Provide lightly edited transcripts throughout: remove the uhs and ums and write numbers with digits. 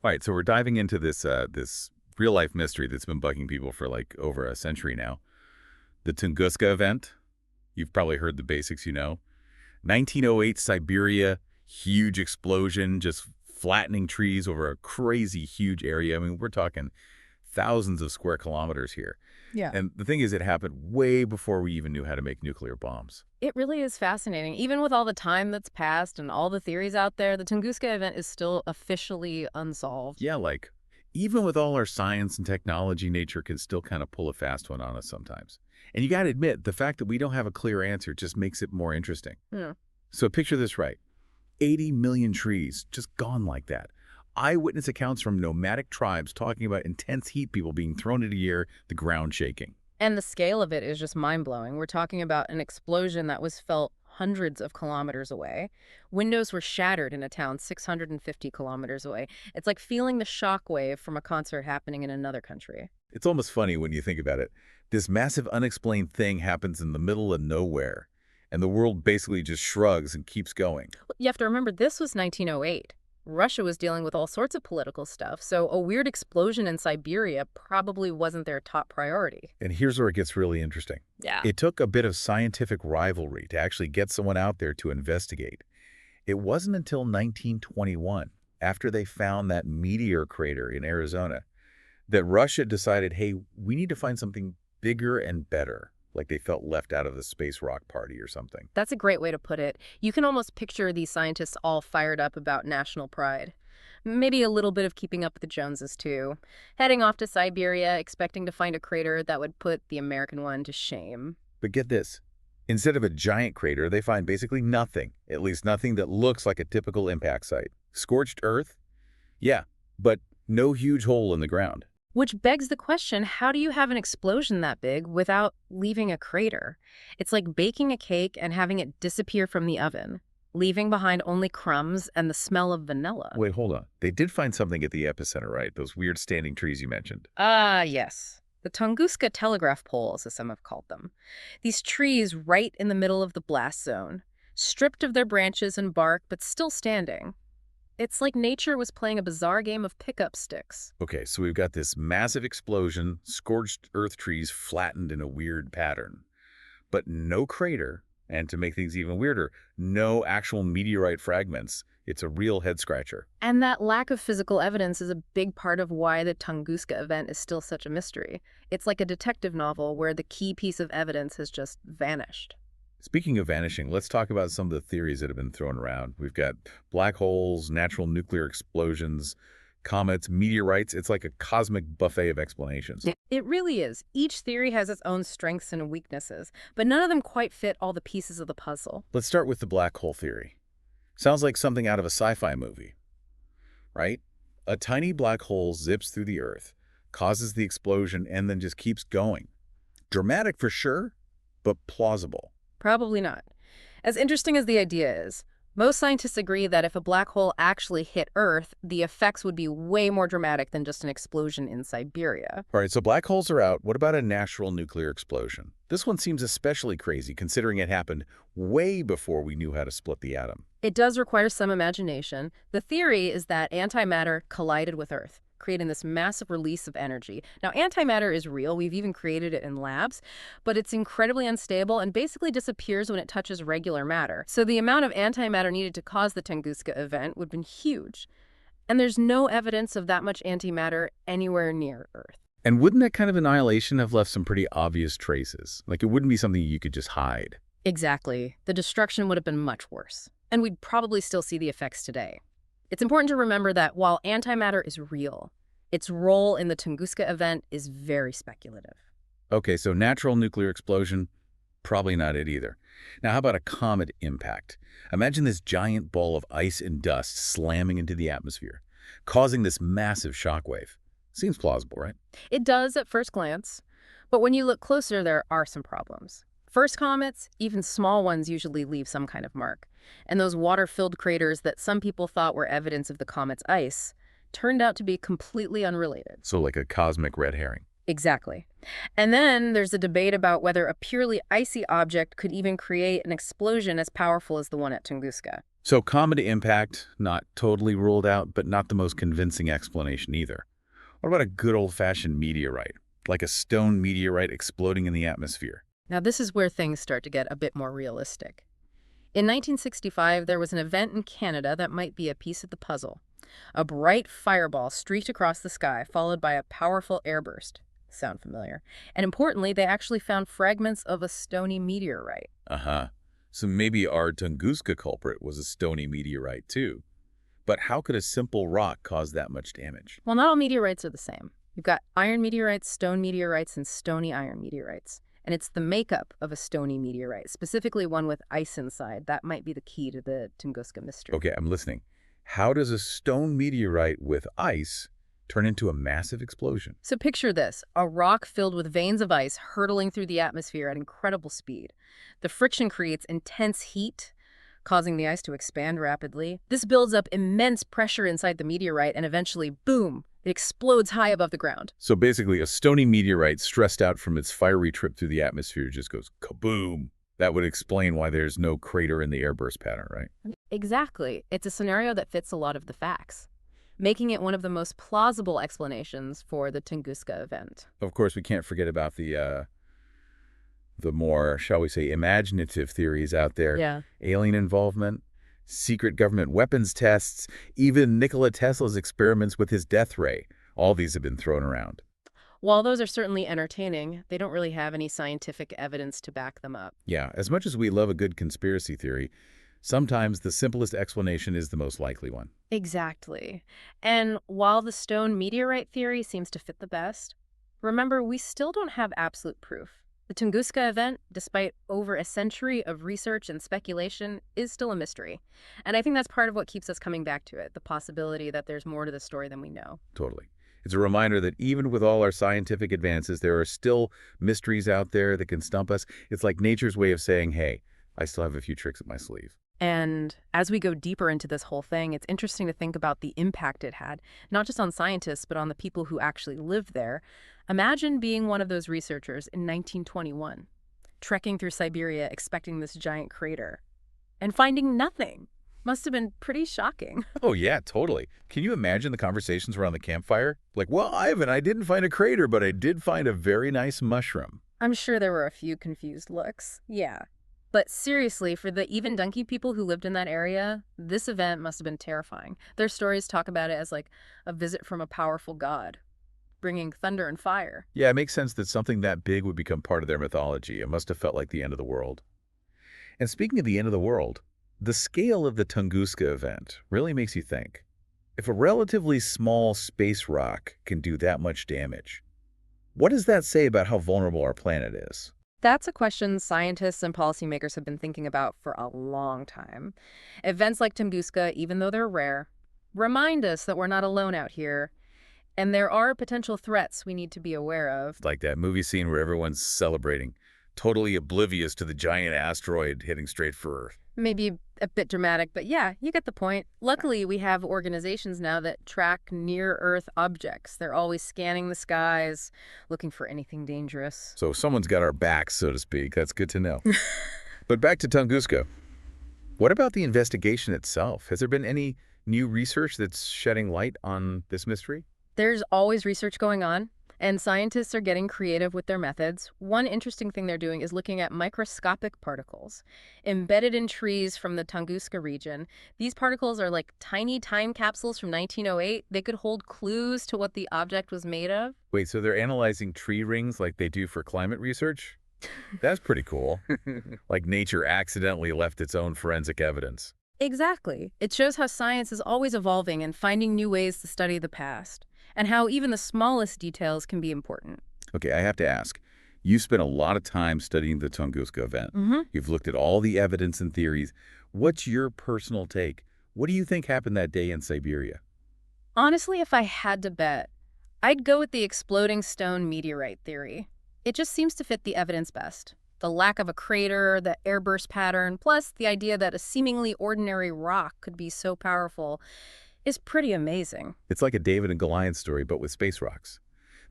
All right, so we're diving into this real life mystery that's been bugging people for like over a century now. The Tunguska Event. You've probably heard the basics, 1908 Siberia, huge explosion, just flattening trees over a crazy huge area. I mean, we're talking thousands of square kilometers here. Yeah. And the thing is, it happened way before we even knew how to make nuclear bombs. It really is fascinating. Even with all the time that's passed and all the theories out there, the Tunguska event is still officially unsolved. Yeah, like, even with all our science and technology, nature can still kind of pull a fast one on us sometimes. And you got to admit, the fact that we don't have a clear answer just makes it more interesting. Yeah. So picture this right. 80 million trees just gone like that. Eyewitness accounts from nomadic tribes talking about intense heat people being thrown into the air, the ground shaking. And the scale of it is just mind-blowing. We're talking about an explosion that was felt hundreds of kilometers away. Windows were shattered in a town 650 kilometers away. It's like feeling the shock wave from a concert happening in another country. It's almost funny when you think about it. This massive unexplained thing happens in the middle of nowhere, and the world basically just shrugs and keeps going. You have to remember, this was 1908. Russia was dealing with all sorts of political stuff, so a weird explosion in Siberia probably wasn't their top priority. And here's where it gets really interesting. Yeah. It took a bit of scientific rivalry to actually get someone out there to investigate. It wasn't until 1921, after they found that meteor crater in Arizona, that Russia decided, hey, we need to find something bigger and better, like they felt left out of the space rock party or something. That's a great way to put it. You can almost picture these scientists all fired up about national pride. Maybe a little bit of keeping up with the Joneses, too. Heading off to Siberia, expecting to find a crater that would put the American one to shame. But get this. Instead of a giant crater, they find basically nothing, at least nothing that looks like a typical impact site. Scorched earth? Yeah, but no huge hole in the ground. Which begs the question, how do you have an explosion that big without leaving a crater? It's like baking a cake and having it disappear from the oven, leaving behind only crumbs and the smell of vanilla. Wait, hold on. They did find something at the epicenter, right? Those weird standing trees you mentioned. Ah, yes. The Tunguska telegraph poles, as some have called them. These trees right in the middle of the blast zone, stripped of their branches and bark, but still standing. It's like nature was playing a bizarre game of pickup sticks. Okay, so we've got this massive explosion, scorched earth trees flattened in a weird pattern, but no crater, and to make things even weirder, no actual meteorite fragments. It's a real head-scratcher. And that lack of physical evidence is a big part of why the Tunguska event is still such a mystery. It's like a detective novel where the key piece of evidence has just vanished. Speaking of vanishing, let's talk about some of the theories that have been thrown around. We've got black holes, natural nuclear explosions, comets, meteorites. It's like a cosmic buffet of explanations. It really is. Each theory has its own strengths and weaknesses, but none of them quite fit all the pieces of the puzzle. Let's start with the black hole theory. Sounds like something out of a sci-fi movie, right? A tiny black hole zips through the Earth, causes the explosion, and then just keeps going. Dramatic for sure, but plausible. Probably not. As interesting as the idea is, most scientists agree that if a black hole actually hit Earth, the effects would be way more dramatic than just an explosion in Siberia. All right, so black holes are out. What about a natural nuclear explosion? This one seems especially crazy considering it happened way before we knew how to split the atom. It does require some imagination. The theory is that antimatter collided with Earth, creating this massive release of energy. Now, antimatter is real. We've even created it in labs, but it's incredibly unstable and basically disappears when it touches regular matter. So the amount of antimatter needed to cause the Tunguska event would have been huge. And there's no evidence of that much antimatter anywhere near Earth. And wouldn't that kind of annihilation have left some pretty obvious traces? Like it wouldn't be something you could just hide. Exactly. The destruction would have been much worse. And we'd probably still see the effects today. It's important to remember that while antimatter is real, its role in the Tunguska event is very speculative. Okay, so natural nuclear explosion, probably not it either. Now, how about a comet impact? Imagine this giant ball of ice and dust slamming into the atmosphere, causing this massive shockwave. Seems plausible, right? It does at first glance, but when you look closer, there are some problems. First comets, even small ones, usually leave some kind of mark. And those water-filled craters that some people thought were evidence of the comet's ice turned out to be completely unrelated. So like a cosmic red herring. Exactly. And then there's a debate about whether a purely icy object could even create an explosion as powerful as the one at Tunguska. So comet impact, not totally ruled out, but not the most convincing explanation either. What about a good old-fashioned meteorite, like a stone meteorite exploding in the atmosphere? Now, this is where things start to get a bit more realistic. In 1965, there was an event in Canada that might be a piece of the puzzle. A bright fireball streaked across the sky, followed by a powerful airburst. Sound familiar? And importantly, they actually found fragments of a stony meteorite. Uh-huh. So maybe our Tunguska culprit was a stony meteorite too. But how could a simple rock cause that much damage? Well, not all meteorites are the same. You've got iron meteorites, stone meteorites, and stony iron meteorites. And it's the makeup of a stony meteorite, specifically one with ice inside. That might be the key to the Tunguska mystery. Okay, I'm listening. How does a stone meteorite with ice turn into a massive explosion? So picture this, a rock filled with veins of ice hurtling through the atmosphere at incredible speed. The friction creates intense heat, causing the ice to expand rapidly. This builds up immense pressure inside the meteorite, and eventually, boom, it explodes high above the ground. So basically, a stony meteorite stressed out from its fiery trip through the atmosphere just goes kaboom. That would explain why there's no crater in the airburst pattern, right? Exactly. It's a scenario that fits a lot of the facts, making it one of the most plausible explanations for the Tunguska event. Of course, we can't forget about the more, shall we say, imaginative theories out there. Yeah. Alien involvement, secret government weapons tests, even Nikola Tesla's experiments with his death ray. All these have been thrown around. While those are certainly entertaining, they don't really have any scientific evidence to back them up. Yeah, as much as we love a good conspiracy theory, sometimes the simplest explanation is the most likely one. Exactly. And while the stone meteorite theory seems to fit the best, remember, we still don't have absolute proof. The Tunguska event, despite over a century of research and speculation, is still a mystery. And I think that's part of what keeps us coming back to it, the possibility that there's more to the story than we know. Totally. It's a reminder that even with all our scientific advances, there are still mysteries out there that can stump us. It's like nature's way of saying, hey, I still have a few tricks up my sleeve. And as we go deeper into this whole thing, it's interesting to think about the impact it had, not just on scientists, but on the people who actually lived there. Imagine being one of those researchers in 1921, trekking through Siberia expecting this giant crater, and finding nothing. Must have been pretty shocking. Oh, yeah, totally. Can you imagine the conversations around the campfire? Like, well, Ivan, I didn't find a crater, but I did find a very nice mushroom. I'm sure there were a few confused looks. Yeah. But seriously, for the even donkey people who lived in that area, this event must have been terrifying. Their stories talk about it as like a visit from a powerful god, bringing thunder and fire. Yeah, it makes sense that something that big would become part of their mythology. It must have felt like the end of the world. And speaking of the end of the world, the scale of the Tunguska event really makes you think. If a relatively small space rock can do that much damage, what does that say about how vulnerable our planet is? That's a question scientists and policymakers have been thinking about for a long time. Events like Tunguska, even though they're rare, remind us that we're not alone out here, and there are potential threats we need to be aware of. Like that movie scene where everyone's celebrating, totally oblivious to the giant asteroid hitting straight for Earth. Maybe a bit dramatic, but yeah, you get the point. Luckily, we have organizations now that track near-Earth objects. They're always scanning the skies, looking for anything dangerous. So someone's got our backs, so to speak. That's good to know. But back to Tunguska. What about the investigation itself? Has there been any new research that's shedding light on this mystery? There's always research going on, and scientists are getting creative with their methods. One interesting thing they're doing is looking at microscopic particles embedded in trees from the Tunguska region. These particles are like tiny time capsules from 1908. They could hold clues to what the object was made of. Wait, so they're analyzing tree rings like they do for climate research? That's pretty cool. Like nature accidentally left its own forensic evidence. Exactly. It shows how science is always evolving and finding new ways to study the past, and how even the smallest details can be important. Okay, I have to ask. You spent a lot of time studying the Tunguska event. You've looked at all the evidence and theories. What's your personal take? What do you think happened that day in Siberia? Honestly, if I had to bet, I'd go with the exploding stone meteorite theory. It just seems to fit the evidence best. The lack of a crater, the airburst pattern, plus the idea that a seemingly ordinary rock could be so powerful is pretty amazing. It's like a David and Goliath story, but with space rocks.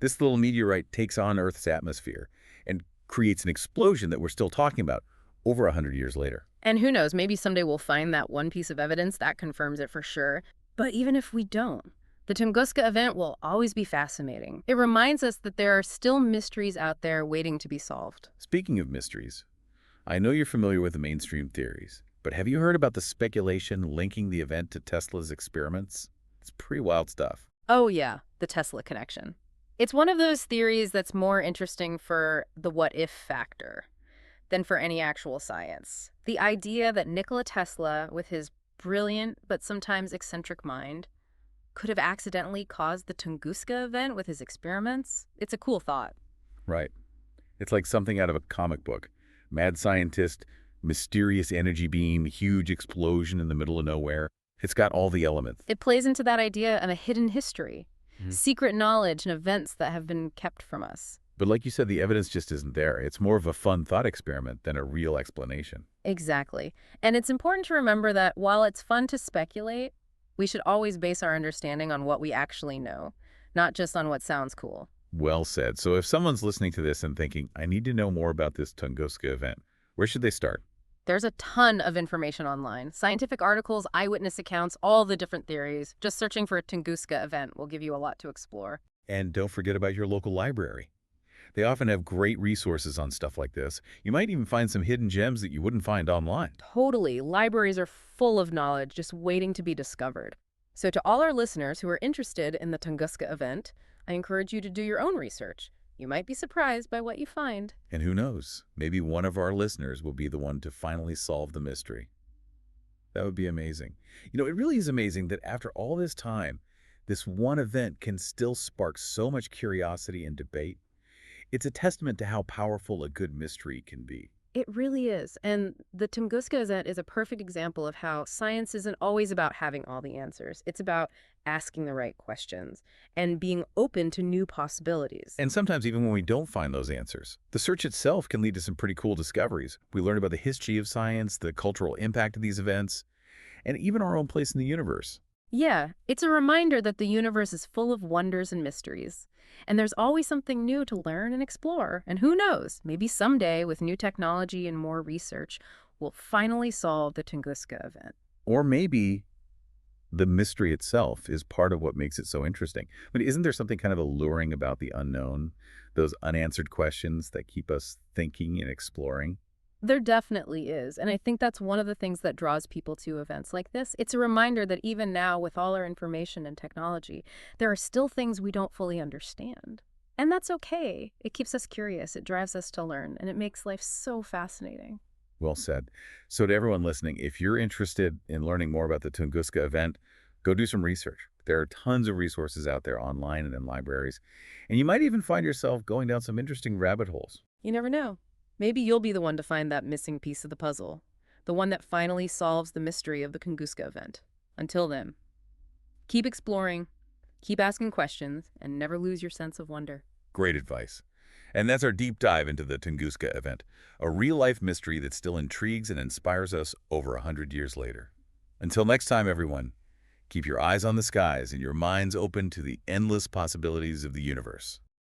This little meteorite takes on Earth's atmosphere and creates an explosion that we're still talking about over 100 years later. And who knows, maybe someday we'll find that one piece of evidence that confirms it for sure. But even if we don't, the Tunguska event will always be fascinating. It reminds us that there are still mysteries out there waiting to be solved. Speaking of mysteries, I know you're familiar with the mainstream theories, but have you heard about the speculation linking the event to Tesla's experiments? It's pretty wild stuff. Oh yeah, the Tesla connection. It's one of those theories that's more interesting for the what-if factor than for any actual science. The idea that Nikola Tesla, with his brilliant but sometimes eccentric mind, could have accidentally caused the Tunguska event with his experiments. It's a cool thought. Right. It's like something out of a comic book. Mad scientist, mysterious energy beam, huge explosion in the middle of nowhere. It's got all the elements. It plays into that idea of a hidden history, secret knowledge and events that have been kept from us. But like you said, the evidence just isn't there. It's more of a fun thought experiment than a real explanation. Exactly. And it's important to remember that while it's fun to speculate, we should always base our understanding on what we actually know, not just on what sounds cool. Well said. So if someone's listening to this and thinking, I need to know more about this Tunguska event, where should they start? There's a ton of information online. Scientific articles, eyewitness accounts, all the different theories. Just searching for a Tunguska event will give you a lot to explore. And don't forget about your local library. They often have great resources on stuff like this. You might even find some hidden gems that you wouldn't find online. Totally. Libraries are full of knowledge just waiting to be discovered. So to all our listeners who are interested in the Tunguska event, I encourage you to do your own research. You might be surprised by what you find. And who knows, maybe one of our listeners will be the one to finally solve the mystery. That would be amazing. You know, it really is amazing that after all this time, this one event can still spark so much curiosity and debate. It's a testament to how powerful a good mystery can be. It really is. And the Tunguska event is a perfect example of how science isn't always about having all the answers. It's about asking the right questions and being open to new possibilities. And sometimes even when we don't find those answers, the search itself can lead to some pretty cool discoveries. We learn about the history of science, the cultural impact of these events, and even our own place in the universe. Yeah, it's a reminder that the universe is full of wonders and mysteries. And there's always something new to learn and explore. And who knows, maybe someday with new technology and more research, we'll finally solve the Tunguska event. Or maybe the mystery itself is part of what makes it so interesting. But isn't there something kind of alluring about the unknown, those unanswered questions that keep us thinking and exploring? There definitely is. And I think that's one of the things that draws people to events like this. It's a reminder that even now, with all our information and technology, there are still things we don't fully understand. And that's okay. It keeps us curious, it drives us to learn, and it makes life so fascinating. Well said. So to everyone listening, if you're interested in learning more about the Tunguska event, go do some research. There are tons of resources out there online and in libraries. And you might even find yourself going down some interesting rabbit holes. You never know. Maybe you'll be the one to find that missing piece of the puzzle, the one that finally solves the mystery of the Tunguska event. Until then, keep exploring, keep asking questions, and never lose your sense of wonder. Great advice. And that's our deep dive into the Tunguska event, a real-life mystery that still intrigues and inspires us over 100 years later. Until next time, everyone, keep your eyes on the skies and your minds open to the endless possibilities of the universe.